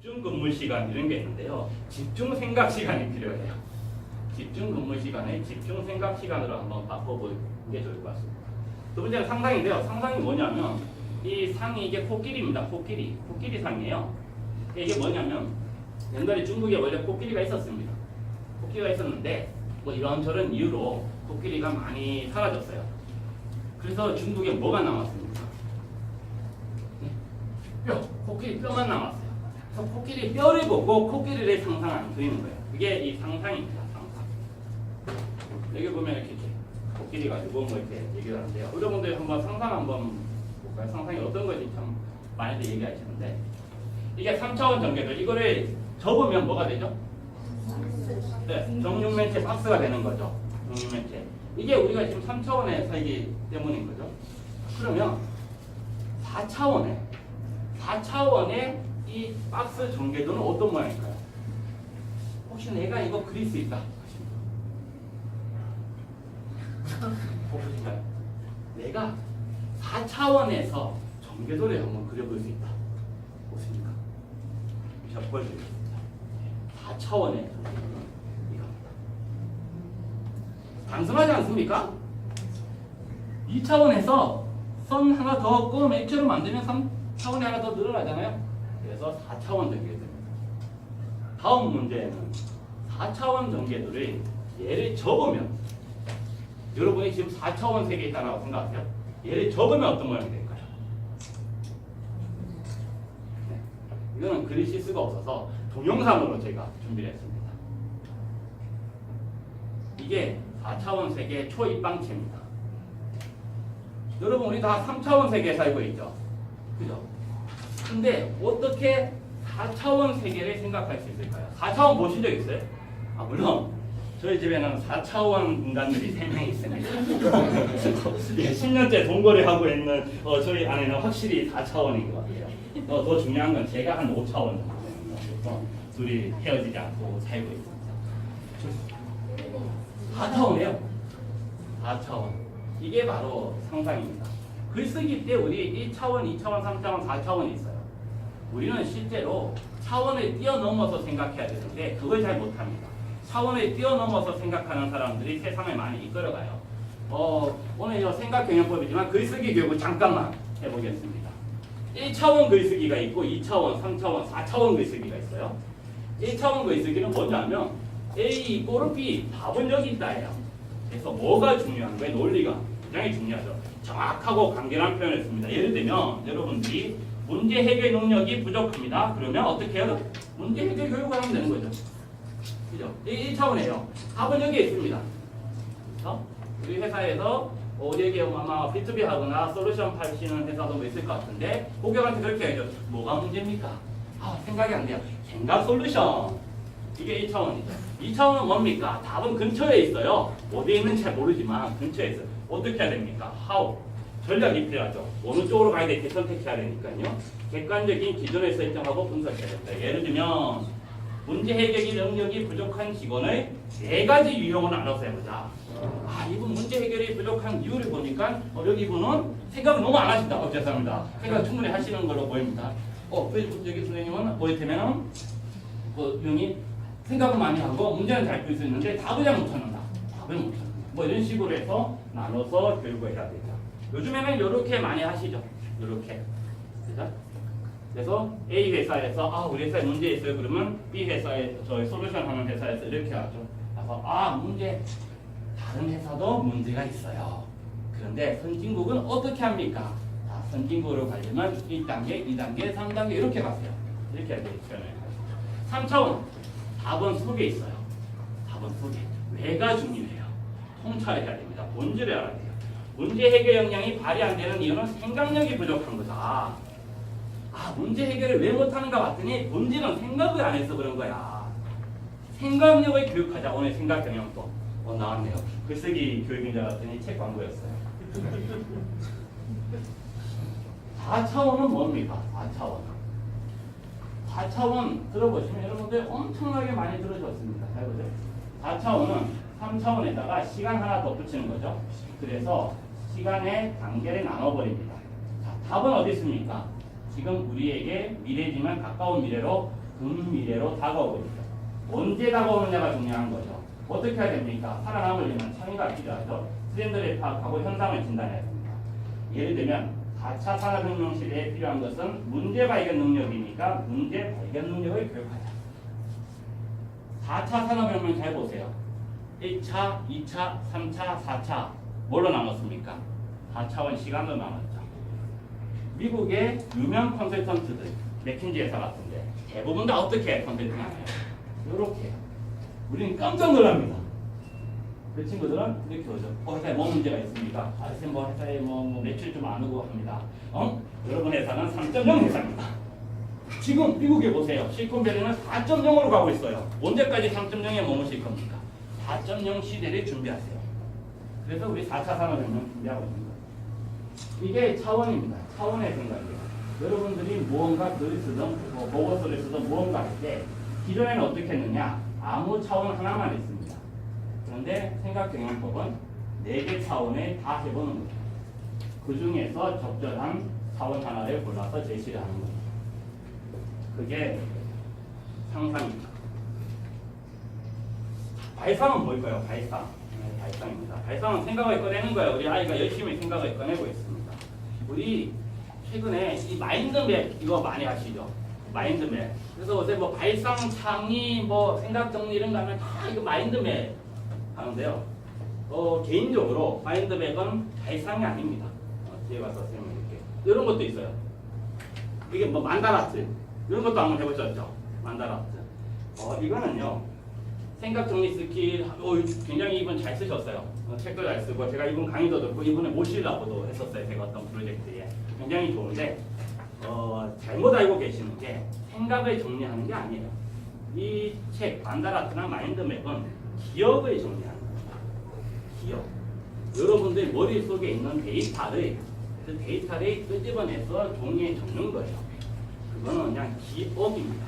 집중 근무 시간 이런 게 있는데요. 집중 생각 시간이 필요해요. 집중 근무 시간에 집중 생각 시간으로 한번 바꿔보는 게 좋을 것 같습니다. 두 번째는 상상인데요. 상상이 뭐냐면 이 상이 이게 코끼리입니다. 코끼리 상이에요. 이게 뭐냐면 옛날에 중국에 원래 코끼리가 있었습니다. 코끼리가 있었는데 뭐 이런저런 이유로 코끼리가 많이 사라졌어요. 그래서 중국에 뭐가 남았습니까? 뼈, 코끼리 뼈만 남았어요. 그래서 코끼리 뼈를 보고 코끼리를 상상하는 그리는 거예요. 그게 이 상상입니다. 상상. 여기 보면 이렇게 코끼리 가지고 뭐 이렇게 얘기를 하는데요. 여러분들 한번 상상 한번 볼까요? 상상이 어떤 건지 참 많이들 얘기하시는데 이게 3차원 전개들 이거를 접으면 뭐가 되죠? 네, 정육면체 박스가 되는 거죠. 정육면체. 이게 우리가 지금 3차원에 살기 때문인 거죠. 그러면 4차원의 이 박스 전개도는 어떤 모양일까요? 혹시 내가 이거 그릴 수 있다? 보실까요? 내가 4차원에서 전개도를 한번 그려볼 수 있다. 보십니까? 자, 보여드리겠습니다. 4차원의 전개도는 이겁니다. 단순하지 않습니까? 2차원에서 선 하나 더 끄면 일체로 만들면 3차원이 하나 더 늘어나잖아요. 그래서 4차원 전개도입니다. 다음 문제는 4차원 전개도를 얘를 접으면 여러분이 지금 4차원 세계에 있다고 생각하세요? 얘를 접으면 어떤 모양이 될까요? 네. 이거는 그리실 수가 없어서 동영상으로 제가 준비를 했습니다. 이게 4차원 세계의 초입방체입니다. 여러분 우리 다 3차원 세계에 살고 있죠? 그죠? 근데 어떻게 4차원 세계를 생각할 수 있을까요? 4차원 보신 적 있어요? 아 물론 저희 집에는 4차원 인간들이 3명이 있습니다. 예, 10년째 동거를 하고 있는 저희 아내는 확실히 4차원인 것 같아요. 더 중요한 건 제가 한 5차원 정도 되는 거 둘이 헤어지지 않고 살고 있습니다. 4차원이에요. 4차원. 이게 바로 상상입니다. 글쓰기 때 우리 1차원, 2차원, 3차원, 4차원이 있어요. 우리는 실제로 차원을 뛰어넘어서 생각해야 되는데 그걸 잘 못합니다. 차원을 뛰어넘어서 생각하는 사람들이 세상을 많이 이끌어가요. 오늘 생각 경영법이지만 글쓰기 교육을 잠깐만 해보겠습니다. 1차원 글쓰기가 있고 2차원, 3차원, 4차원 글쓰기가 있어요. 1차원 글쓰기는 뭐냐면 A 이꼬르 B 답은 여기 있다예요. 그래서 뭐가 중요한 거예요? 논리가 굉장히 중요하죠. 정확하고 간결한 표현을 씁니다. 예를 들면 여러분들이 문제 해결 능력이 부족합니다. 그러면 어떻게 해요? 문제 해결 교육을 하면 되는 거죠. 그죠? 1차원이에요. 답은 여기에 있습니다. 그렇죠? 우리 회사에서 여기 아마 B2B 하거나 솔루션 파시는 회사도 뭐 있을 것 같은데 고객한테 그렇게 해야죠. 뭐가 문제입니까? 생각이 안 돼요. 생각 솔루션. 이게 1차원이죠. 2차원은 뭡니까? 답은 근처에 있어요. 어디에 있는지 잘 모르지만 근처에 있어요. 어떻게 해야 됩니까? How. 전략이 필요하죠. 어느 쪽으로 가야 될지 선택해야 되니까요. 객관적인 기준을 설정하고 분석해야 됩니다. 예를 들면 문제 해결 능력이 부족한 직원의 4가지 유형을 나눠서 해보자. 이분 문제 해결이 부족한 이유를 보니까 여기 이분은 생각을 너무 안 하신다. 죄송합니다. 생각 충분히 하시는 걸로 보입니다. 여기 선생님은 보이테면 유형이 생각은 많이 하고 문제는 잘 풀 수 있는데 답을 잘 못하는다. 답을 못하는다. 뭐 이런 식으로 해서 나눠서 교육을 해야 되죠. 요즘에는 이렇게 많이 하시죠. 이렇게. 그죠? 그래서 A 회사에서 우리 회사에 문제 있어요. 그러면 B 회사에 저희 솔루션 하는 회사에서 이렇게 하죠. 그래서 문제 다른 회사도 문제가 있어요. 그런데 선진국은 어떻게 합니까? 선진국으로 가려면 1단계, 2단계, 3단계 이렇게 가세요. 이렇게 해야 되잖아요. 3차원 답은 속에 있어요. 답은 속에. 왜가 중요해요. 통찰해야 됩니다. 본질을 알아야 돼요. 문제 해결 역량이 발휘 안 되는 이유는 생각력이 부족한 거다. 문제 해결을 왜 못하는가 봤더니 본질은 생각을 안 해서 그런 거야. 생각력을 교육하자. 오늘 생각 경영법 나왔네요. 글쓰기 교육인 줄 알았더니 책 광고였어요. 4차원은 뭡니까? 4차원 들어보시면 여러분들 엄청나게 많이 들어줬습니다. 잘 보세요. 4차원은 3차원에다가 시간 하나 더 붙이는 거죠. 그래서 시간의 단계를 나눠버립니다. 자, 답은 어디 있습니까? 지금 우리에게 미래지만 가까운 미래로 근미래로 다가오고 있죠. 언제 다가오느냐가 중요한 거죠. 어떻게 해야 됩니까? 살아남으려면 창의가 필요하죠. 트렌드를 파악하고 현상을 진단해야 됩니다. 예를 들면 4차 산업혁명 시대에 필요한 것은 문제 발견 능력이니까 문제 발견 능력을 교육하자. 4차 산업혁명 잘 보세요. 1차, 2차, 3차, 4차 뭘로 나눴습니까? 4차원 시간으로 나눴죠. 미국의 유명 컨설턴트들, 맥킨지 회사 같은데 대부분 다 어떻게 컨설팅하나요? 이렇게. 우리는 깜짝 놀랍니다. 그 친구들은 이렇게 오죠. 회사에 뭐 문제가 있습니까? 선생님 뭐 회사에 뭐 매출 좀 안 오고 합니다. 여러분 회사는 3.0 회사입니다. 지금 미국에 보세요. 실리콘밸리는 4.0으로 가고 있어요. 언제까지 3.0에 머무실 겁니까? 4.0 시대를 준비하세요. 그래서 우리 4차 산업혁명 준비하고 있는 거예요. 이게 차원입니다. 차원의 생각이에요. 여러분들이 무언가 글을 쓰든 보고서를 쓰든 무언가 할 때 기존에는 어떻게 했느냐? 아무 차원 하나만 있습니다. 그런데 생각경영법은 4개 차원을 다 해보는 거예요. 그 중에서 적절한 차원 하나를 골라서 제시를 하는 거예요. 그게 상상입니다. 발상은 뭘까요? 발상. 네, 발상입니다. 발상은 생각을 꺼내는 거예요. 우리 아이가 열심히 생각을 꺼내고 있습니다. 우리 최근에 이 마인드맵 이거 많이 하시죠? 마인드맵. 그래서 요새 뭐 발상, 창의, 뭐 생각 정리 이런 거 하면 다 이거 마인드맵 하는데요. 개인적으로 마인드맵은 발상이 아닙니다. 뒤에 가서 선생님 이렇게 이런 것도 있어요. 이게 뭐 만다라트 이런 것도 한번 해보셨죠? 만다라트. 이거는요. 생각 정리 스킬 굉장히 이분 잘 쓰셨어요. 책도 잘 쓰고 제가 이분 강의도 듣고 이분을 모시려고도 했었어요. 제가 어떤 프로젝트에 굉장히 좋은데 잘못 알고 계시는 게 생각을 정리하는 게 아니에요. 이 책 만다라트나 마인드맵은 기억을 정리하는 겁니다. 기억. 여러분들 머릿속에 있는 데이터를 그 데이터를 끄집어내서 종이에 적는 거예요. 그거는 그냥 기억입니다.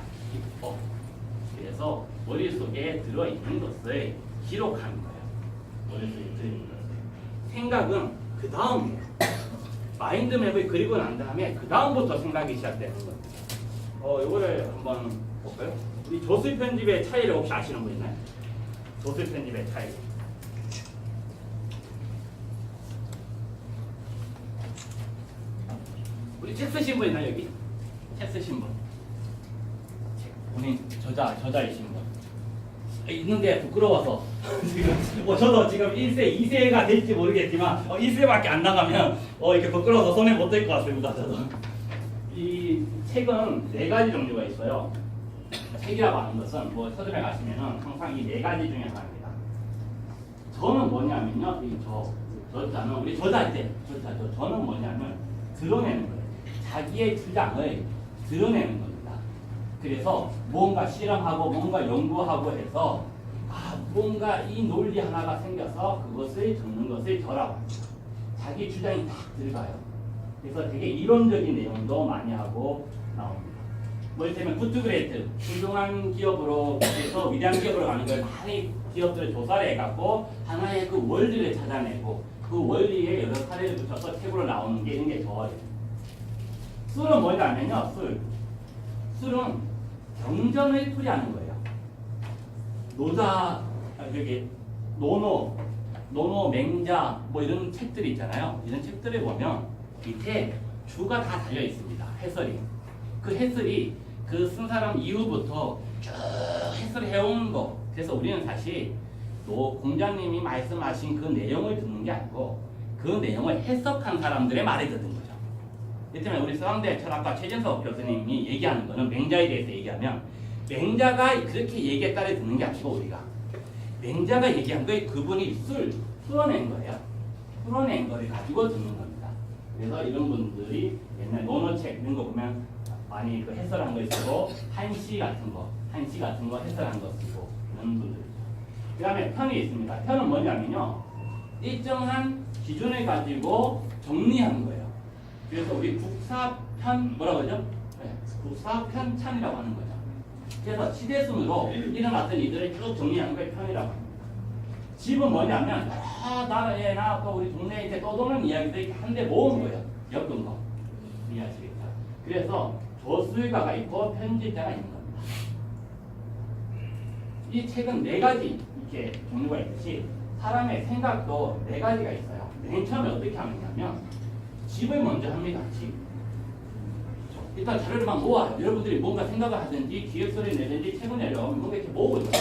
기억. 그래서 머릿속에 들어있는 것을 기록하는 거예요. 머릿속에 들어있는 것을. 생각은 그 다음이에요. 마인드맵을 그리고 난 다음에 그 다음부터 생각이 시작되는 겁니다. 이거를 한번 볼까요? 우리 조술 편집의 차이를 혹시 아시는 분 있나요? 조술 편집의 차이. 우리 책 쓰신 분 있나요 여기? 책 쓰신 분. 본인 저자이신 분. 있는데 부끄러워서 지금 저도 지금 1세, 2세가 될지 모르겠지만 1세밖에 안 나가면 이렇게 부끄러워서 손에 못 댈 것 같습니다. 저도. 이 책은 4가지 종류가 있어요. 책이라고 하는 것은 뭐 서점에 가시면은 항상 이 4가지 중에 하나입니다. 저는 뭐냐면요, 저자는 우리 저자일 때 저는 뭐냐면 드러내는 거예요. 자기의 주장을 드러내는 겁니다. 그래서 뭔가 실험하고 뭔가 연구하고 해서 뭔가 이 논리 하나가 생겨서 그것을 적는 것을 저라고 합니다. 자기 주장이 딱 들어가요. 그래서 되게 이론적인 내용도 많이 하고 나옵니다. 뭐 이를테면 구트그레이트, 훌륭한 기업으로 해서 위대한 기업으로 가는 걸 많이 기업들을 조사를 해갖고 하나의 그 원리를 찾아내고 그 원리에 여러 사례를 붙여서 책으로 나오는 게 이런 게 저예요. 술은 뭐냐면요, 술은 경전을 풀이하는 거예요. 노노, 맹자 뭐 이런 책들이 있잖아요. 이런 책들을 보면 밑에 주가 다 달려 있습니다. 해설이. 그 해설이 그 쓴 사람 이후부터 쭉 해설을 해온 거. 그래서 우리는 사실 공자님이 말씀하신 그 내용을 듣는 게 아니고 그 내용을 해석한 사람들의 말을 듣는 거죠. 이를테면 우리 서강대 철학과 최진석 교수님이 얘기하는 거는 맹자에 대해서 얘기하면 맹자가 그렇게 얘기에 따라 듣는 게 아니고 우리가 맹자가 얘기한 거에 그분이 풀어낸 거예요. 풀어낸 거를 가지고 듣는 겁니다. 그래서 이런 분들이 옛날 논어책 이런 거 보면 많이 그 해설한 거 쓰고 한시 같은 거 해설한 거 쓰고 이런 분들이죠. 그 다음에 편이 있습니다. 편은 뭐냐면요, 일정한 기준을 가지고 정리하는 거예요. 그래서 우리 국사편 뭐라고 하죠? 네, 국사편찬이라고 하는 거죠. 그래서 시대순으로 일어났던 이들을 쭉 정리하는 걸 편이라고 합니다. 집은 뭐냐면 여러 나라에나 또 우리 동네에 이제 떠도는 이야기들이 한데 모은 거예요. 엮은 거. 이해하시겠죠? 그래서 조술가가 있고 편집자가 있는 겁니다. 이 책은 네 가지 이렇게 종류가 있듯이 사람의 생각도 네 가지가 있어요. 맨 처음에 어떻게 하느냐면 집을 먼저 합니다. 집. 일단 자료를 막 모아요. 여러분들이 뭔가 생각을 하든지 기획서를 내든지 책을 내려오면 뭔가 이렇게 모으거든요.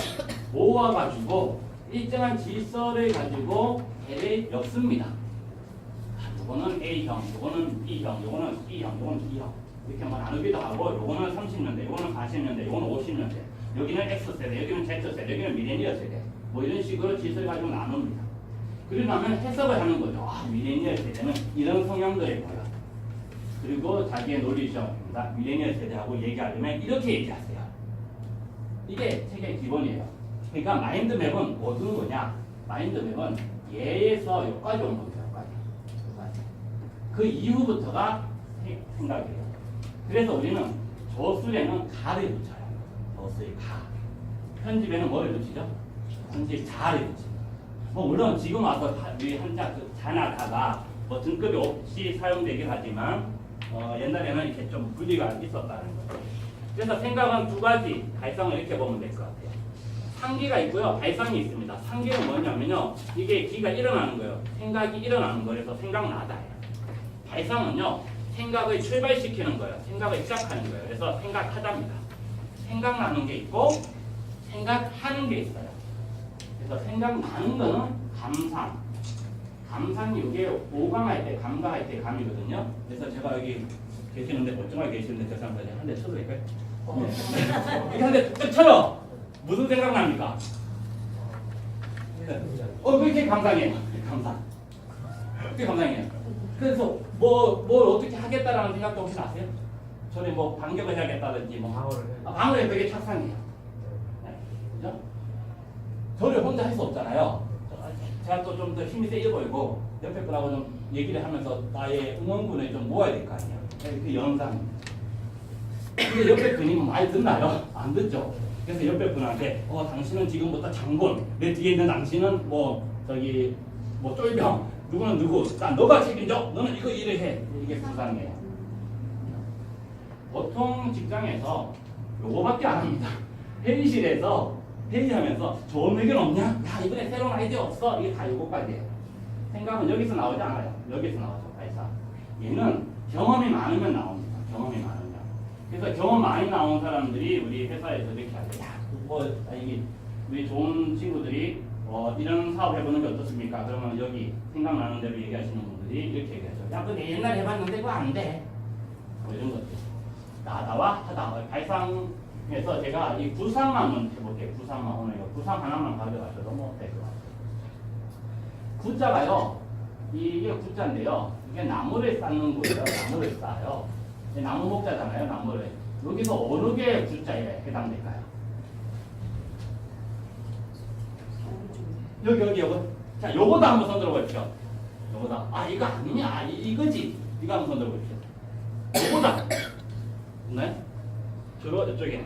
모아가지고 일정한 질서를 가지고 배를 엮습니다. 요거는 A형, 요거는 B형, 요거는 C형, 요거는 D형. 이렇게 뭐 나누기도 하고, 요거는 30년대, 요거는 40년대, 요거는 50년대, 여기는 X세대, 여기는 Z세대, 여기는 밀레니얼 세대. 뭐 이런 식으로 질서를 가지고 나눕니다. 그리고 나면 해석을 하는 거죠. 아, 밀레니얼 세대는 이런 성향들이 보여. 그리고 자기의 논리 시험입니다. 밀레니얼 세대하고 얘기하려면 이렇게 얘기하세요. 이게 책의 기본이에요. 그러니까 마인드맵은 어떤 거냐? 마인드맵은 얘에서 여기까지 온 겁니다. 여기까지. 그 이후부터가 생각이에요. 그래서 우리는 저술에는 가를 붙여요. 저술에 가. 편집에는 뭐를 붙이죠? 편집 자를 붙입니다. 뭐 물론 지금 와서 우리 한자 자나 가가 뭐 등급이 없이 사용되긴 하지만 옛날에는 이렇게 좀 분리가 있었다는 거예요. 그래서 생각은 두 가지 발상을 이렇게 보면 될 것 같아요. 상기가 있고요, 발상이 있습니다. 상기는 뭐냐면요, 이게 기가 일어나는 거예요. 생각이 일어나는 거라서 생각나다예요. 발상은요, 생각을 출발시키는 거예요. 생각을 시작하는 거예요. 그래서 생각하다입니다. 생각나는 게 있고 생각하는 게 있어요. 그래서 생각나는 거는 감상. 감상이 이게 오감할 때, 감가할 때 감이거든요. 그래서 제가 여기 계시는데 멀쩡하게 계시는데 죄송합니다. 한 대 쳐도 될까요? 이렇게 한 대 뚝 쳐요. 무슨 생각 납니까? 그게 감상이에요. 감상. 그게 감상이에요. 그래서 뭘 어떻게 하겠다라는 생각도 혹시 나세요? 전에 뭐 반격을 해야겠다든지 방어를 되게 착상이에요. 네. 그죠? 저를 혼자 할 수 없잖아요. 제가 또 좀 더 힘이 세게 보이고 옆에 분하고 좀 얘기를 하면서 나의 응원군을 좀 모아야 될 거 아니에요. 그 영상입니다. 근데 옆에 분이 말 듣나요? 안 듣죠. 그래서 옆에 분한테 당신은 지금부터 장군, 내 뒤에 있는 당신은 뭐 쫄병, 누구는 누구, 자 너가 책임져, 너는 이거 일을 해. 이게 부상이에요. 보통 직장에서 요거밖에 안 합니다. 회의실에서 회의하면서 좋은 의견 없냐? 야 이번에 새로운 아이디어 없어? 이게 다 요거까지예요. 생각은 여기서 나오지 않아요. 여기서 나오죠. 발상. 얘는 경험이 많으면 나옵니다. 경험이 많으면. 그래서 경험 많이 나온 사람들이 우리 회사에서 이렇게 하죠. 야, 이게 우리 좋은 친구들이 이런 사업 해보는 게 어떻습니까? 그러면 여기 생각나는 대로 얘기하시는 분들이 이렇게 얘기하죠. 야, 그거 옛날에 해봤는데 그거 안 돼. 뭐 이런 것들. 나와 하다. 발상에서 제가 이 구상만 한번 해볼게요. 구상만 오늘 이거 구상 하나만 가져가셔도 뭐 될 것 같아요. 구자가요. 이게 구자인데요. 이게 나무를 쌓는 거예요. 나무를 쌓아요. 나무 목자잖아요. 나무를. 여기서 어느 게 구자에 해당될까요? 여기. 자, 요거도 한번 손들어 보십시오. 요거다. 아, 이거 아니냐? 이거지. 이거 한번 손들어 보십시오. 요거다. 네? 저쪽에.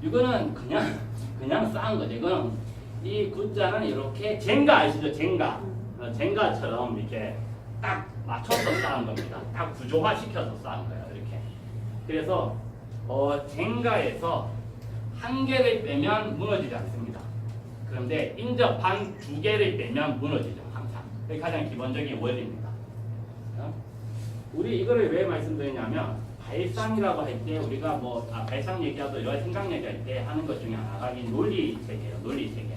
이거는 그냥 쌓은 거죠. 이거는 이 구자는 이렇게 젠가 아시죠? 젠가처럼 이렇게 딱 맞춰서 쌓은 겁니다. 딱 구조화 시켜서 쌓은 거예요. 이렇게. 그래서 젠가에서 한 개를 빼면 무너지지 않습니다. 그런데 인접한 두 개를 빼면 무너지죠. 항상. 그게 가장 기본적인 원리입니다. 우리 이거를 왜 말씀드리냐면 발상이라고 할 때 우리가 발상 얘기하고 여러 생각 얘기할 때 하는 것 중에 하나가 이 논리 세계예요. 논리 세계.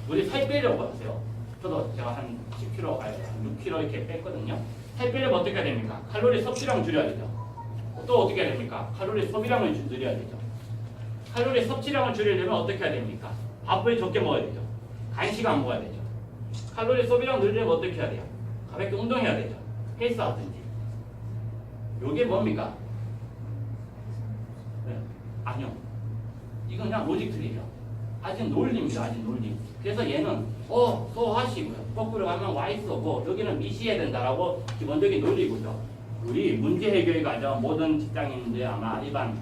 우리 살 빼려고 하세요. 저도 제가 한 10kg, 6kg 이렇게 뺐거든요. 살 빼려면 어떻게 해야 됩니까? 칼로리 섭취량 줄여야 되죠. 또 어떻게 해야 됩니까? 칼로리 소비량을 줄여야 되죠. 칼로리 섭취량을 줄이려면 어떻게 해야 됩니까? 밥을 적게 먹어야 되죠. 간식 안 먹어야 되죠. 칼로리 소비량 늘리려면 어떻게 해야 돼요? 가볍게 운동해야 되죠. 헬스 하든지. 요게 뭡니까? 네. 아니요. 이건 그냥 로직 틀이죠. 아직 논리입니다. 아직 논리. 그래서 얘는 소하시고요. 거꾸로 가면 Y쓰고 여기는 미시해야 된다라고 기본적인 논리고죠. 우리 문제 해결 과정 모든 직장인들 아마 일반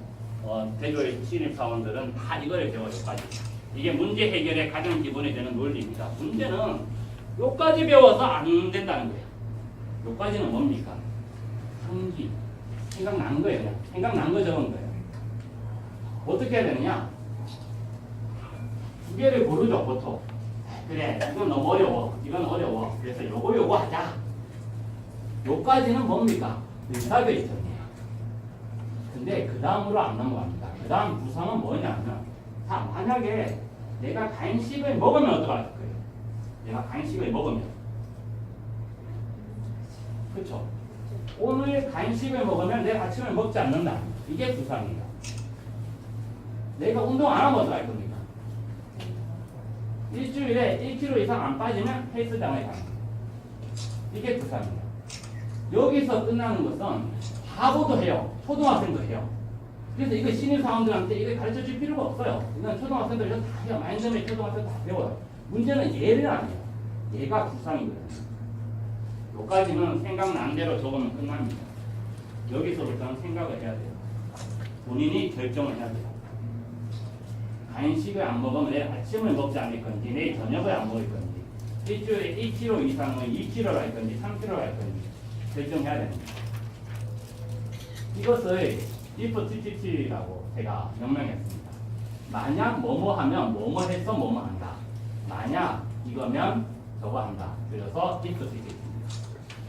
대졸 신입사원들은 다 이거를 배워요. 이게 문제 해결의 가장 기본이 되는 논리입니다. 문제는 요까지 배워서 안 된다는 거예요. 요까지는 뭡니까? 상기. 생각난 거예요. 그냥. 생각난 거 적은 거예요. 어떻게 해야 되느냐? 두 개를 고르죠 보통. 그래 이건 너무 어려워. 이건 어려워. 그래서 요거 하자. 요까지는 뭡니까? 의사결정이에요. 근데 그 다음으로 안 넘어갑니다. 그 다음 구성은 뭐냐면 자 만약에 내가 간식을 먹으면 어떡할 거예요? 내가 간식을 먹으면 그렇죠? 오늘 간식을 먹으면 내일 아침을 먹지 않는다. 이게 부상이에요. 내가 운동 안 하면 어떡할 겁니까? 일주일에 1kg 이상 안 빠지면 헬스장에 가는 거예요. 이게 부상이에요. 여기서 끝나는 것은 바보도 해요. 초등학생도 해요. 그래서 이거 신입사원들한테 이걸 가르쳐 줄 필요가 없어요. 이건 초등학생들 다 해요. 마인드맵 초등학생 다 배워요. 문제는 얘를 안 해요. 얘가 부상이거든요. 여기까지는 생각난 대로 적으면 끝납니다. 여기서부터는 생각을 해야 돼요. 본인이 결정을 해야 돼요. 간식을 안 먹으면 내일 아침을 먹지 않을 건지 내일 저녁을 안 먹을 건지 일주일에 1kg 이상을 2kg를 할 건지 3kg를 할 건지 결정해야 됩니다. 이것을 if TTT라고 제가 명명했습니다. 만약 뭐뭐 하면 뭐뭐 해서 뭐뭐 한다. 만약 이거면 저거 한다. 그래서 if TTT.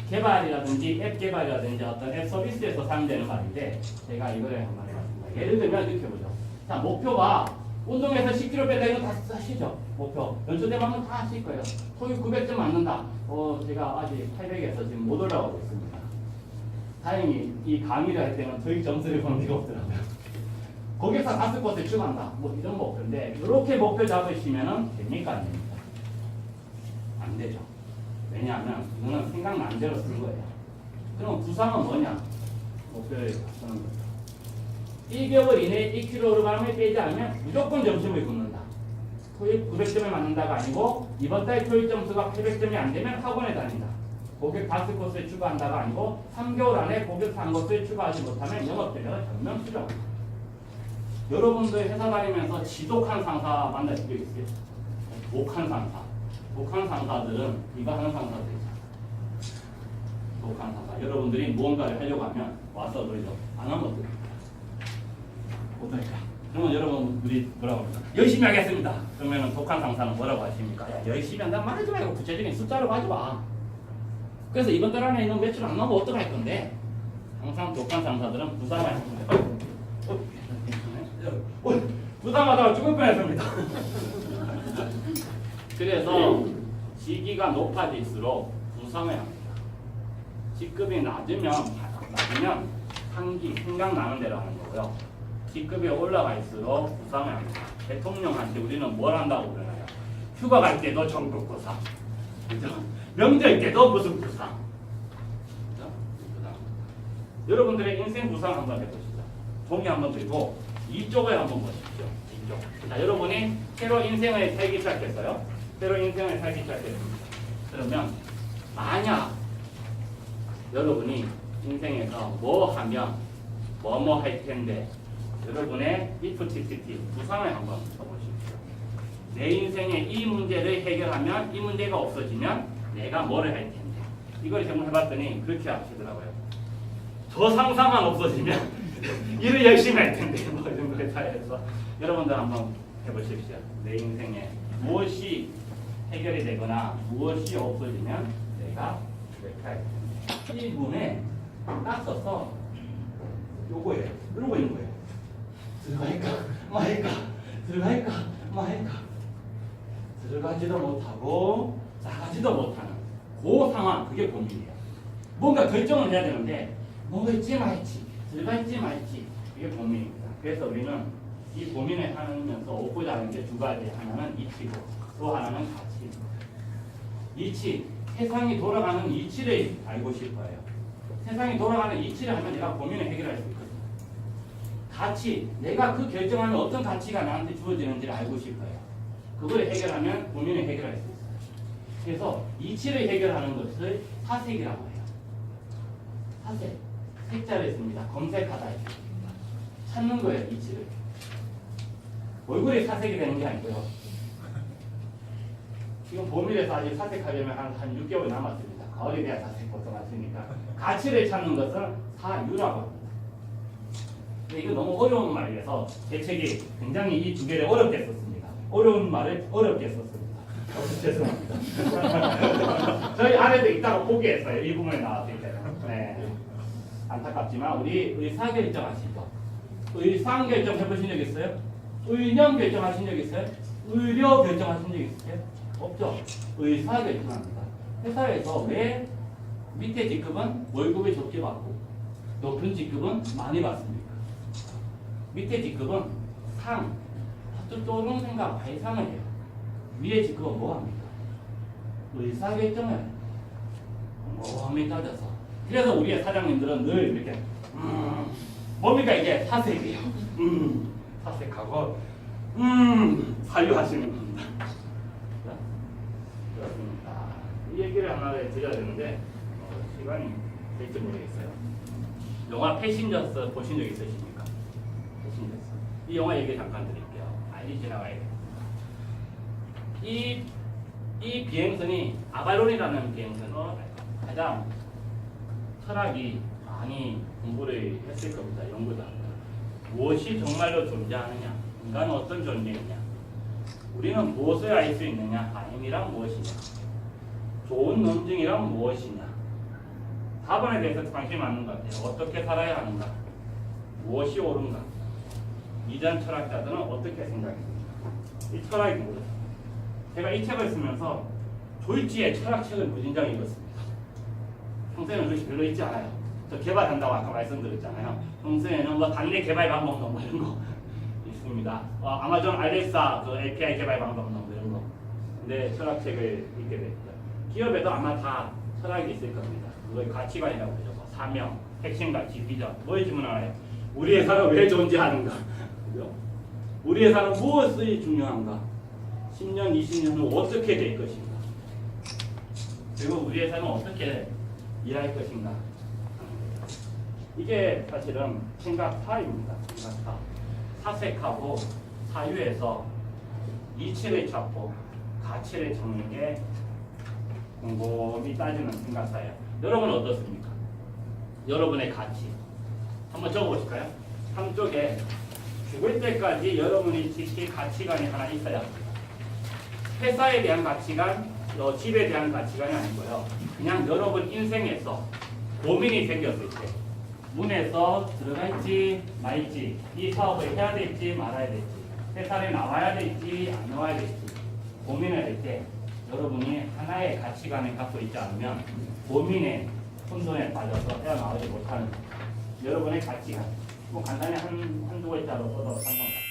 개발이라든지 앱 개발이라든지 어떤 앱 서비스에서 사용되는 말인데 제가 이거를 한번 해봤습니다. 예를 들면 이렇게 보죠. 자 목표가 운동에서 10kg 빼다 이거 다 하시죠. 목표 연초되면 하면 다 하실 거예요. 토익 900점 맞는다. 제가 아직 800에서 지금 못 올라가고 있습니다. 다행히 이 강의를 할 때는 토익 점수를 보는 게 없더라고요. 거기서 5곳에 추가한다. 뭐 이런 목표인데 이렇게 목표 잡으시면은 됩니까 안 됩니까? 안 되죠. 왜냐하면 이거는 생각난 대로 쓴 거예요. 그럼 부상은 뭐냐? 목표를 쓰는 거죠. 1개월 이내에 1kg을 빼지 않으면 무조건 점심을 굶는다. 토익 900점에 맞는다가 아니고 이번 달 토익 점수가 800점이 안 되면 학원에 다닌다. 고객 5곳을 추가한다가 아니고 3개월 안에 고객 3곳을 추가하지 못하면 영업대회가 전면 수정. 여러분들 회사 다니면서 지독한 상사 만나실 수 있어요? 독한 상사. 독한 상사들은 이거 하는 상사들이잖아. 독한 상사. 여러분들이 무언가를 하려고 하면 와서 그러죠. 안 하면 어떨까? 그러면 여러분들이 뭐라고 합니까? 열심히 하겠습니다. 그러면 독한 상사는 뭐라고 하십니까? 야, 열심히 한다 말하지 말고 구체적인 숫자로 가져와. 그래서 이번 달 안에 있는 매출 안 나오면 어떡할 건데? 항상 독한 상사들은 부상을 합니다. 부상하다가 죽을 뻔했습니다. 그래서 직위가 높아질수록 부상을 합니다. 직급이 낮으면 생각나는 대로 하는 거고요. 직급이 올라갈수록 부상을 합니다. 대통령한테 우리는 뭘 한다고 그러나요? 휴가 갈 때도 전국 부상, 그죠? 명절 때도 무슨 부상. 그죠? 여러분들의 인생 부상 한번 해보시죠. 종이 한번 들고 이쪽을 한번 보십시오. 이쪽. 자, 여러분이 새로 인생을 살기 시작했어요. 새로 인생을 살기 시작했습니다. 그러면 만약 여러분이 인생에서 뭐 하면 뭐뭐 할 텐데 여러분의 if TTT 부상을 한번 써보십시오. 내 인생에 이 문제를 해결하면 이 문제가 없어지면 내가 뭐를 할 텐데 이걸 제가 해봤더니 그렇게 하시더라고요. 저 상사만 없어지면 일을 열심히 할 텐데 뭐 이런 거에 대해서 여러분들 한번 해보십시오. 내 인생에 무엇이 해결이 되거나 무엇이 없어지면 내가 이렇게 할 텐데 이 문에 딱 써서 요거예요. 이러고 있는 거예요. 들어갈까 말까 들어갈까 말까 들어가지도 못하고 나가지도 못하는 그 상황, 그게 고민이에요. 뭔가 결정을 해야 되는데 뭐할지 말지 들어갈지 말지 이게 고민입니다. 그래서 우리는 이 고민을 하면서 얻고자 하는 게 두 가지. 하나는 이치고 또 하나는 가치입니다. 이치, 세상이 돌아가는 이치를 알고 싶어요. 세상이 돌아가는 이치를 하면 내가 고민을 해결할 수 있거든요. 가치, 내가 그 결정하면 어떤 가치가 나한테 주어지는지를 알고 싶어요. 그걸 해결하면 고민을 해결할 수 있어요. 그래서 이치를 해결하는 것을 사색이라고 해요. 사색, 색자를 씁니다. 검색하다 했습니다. 찾는 거예요, 이치를. 얼굴이 사색이 되는 게 아니고요. 지금 봄이라서 아직 사색하려면 한 6개월 남았습니다. 가을에 대한 사색 보통 하시니까 가치를 찾는 것은 사유라고 합니다. 근데 이거 너무 어려운 말이라서 제 책이 굉장히 이 두 개를 어렵게 썼습니다. 어려운 말을 어렵게 썼습니다. 죄송합니다. 저희 아래도 있다가 포기했어요. 이 부분에 나왔을 때는. 네. 안타깝지만 우리 의사결정 아시죠? 의상결정 해보신 적 있어요? 의령 결정하신 적 있어요? 의료 결정하신 적 있으세요? 없죠? 의사결정합니다. 회사에서 왜 밑에 직급은 월급이 적게 받고 높은 직급은 많이 받습니까? 밑에 직급은 상, 또는 생각, 발상을 해요. 위에 직급은 뭐 합니까? 의사결정을 멍하게 따져서. 그래서 우리의 사장님들은 늘 이렇게 뭡니까 이게 사색이에요. 사색하고 사유하시는 겁니다. 그렇습니다. 이 얘기를 하나 드려야 되는데 시간이 될지 모르겠어요. 영화 패신저스 보신 적 있으십니까? 패신저스. 이 영화 얘기 잠깐 드릴게요. 빨리 지나가야겠다. 이 비행선이 아발론이라는 비행선은 가장 철학이 많이 공부를 했을 겁니다. 연구자. 무엇이 정말로 존재하느냐? 인간은 어떤 존재이냐? 우리는 무엇을 알 수 있느냐? 아임이란 무엇이냐? 좋은 논증이란 무엇이냐? 4번에 대해서 관심이 많은 것 같아요. 어떻게 살아야 하는가? 무엇이 옳은가? 이전 철학자들은 어떻게 생각했는가? 이 철학이 뭐죠? 제가 이 책을 쓰면서 졸지에 철학책을 무진장 읽었습니다. 평소에는 그것이 별로 있지 않아요. 저 개발한다고 아까 말씀드렸잖아요. 평소에는 뭐 단내 개발 방법 뭐 이런 거 있습니다. 아마존 알렉사 그 API 개발 방법 뭐 이런 거. 근데 철학책을 읽게 됐죠. 기업에도 아마 다 철학이 있을 겁니다. 그걸 가치관이라고 그러죠. 뭐 사명, 핵심 가치, 비전. 뭘 질문하나요? 우리 회사는 왜 존재하는가? 그죠? 우리 회사는 무엇이 중요한가? 10년, 20년 후 어떻게 될 것인가? 그리고 우리 회사는 어떻게 일할 것인가? 이게 사실은 생각파입니다. 생각파. 사색하고 사유에서 이치를 찾고 가치를 찾는 게 곰곰이 따지는 생각파예요. 여러분은 어떻습니까? 여러분의 가치 한번 적어보실까요? 한쪽에 죽을 때까지 여러분이 지킬 가치관이 하나 있어야 합니다. 회사에 대한 가치관, 집에 대한 가치관이 아니고요. 그냥 여러분 인생에서 고민이 생겼을 때 문에서 들어갈지 말지, 이 사업을 해야 될지 말아야 될지, 회사를 나와야 될지 안 나와야 될지 고민을 할 때 여러분이 하나의 가치관을 갖고 있지 않으면 고민의 혼돈에 빠져서 헤어나오지 못하는 여러분의 가치관. 뭐 간단히 한두 글자로 써도 상관없습니다.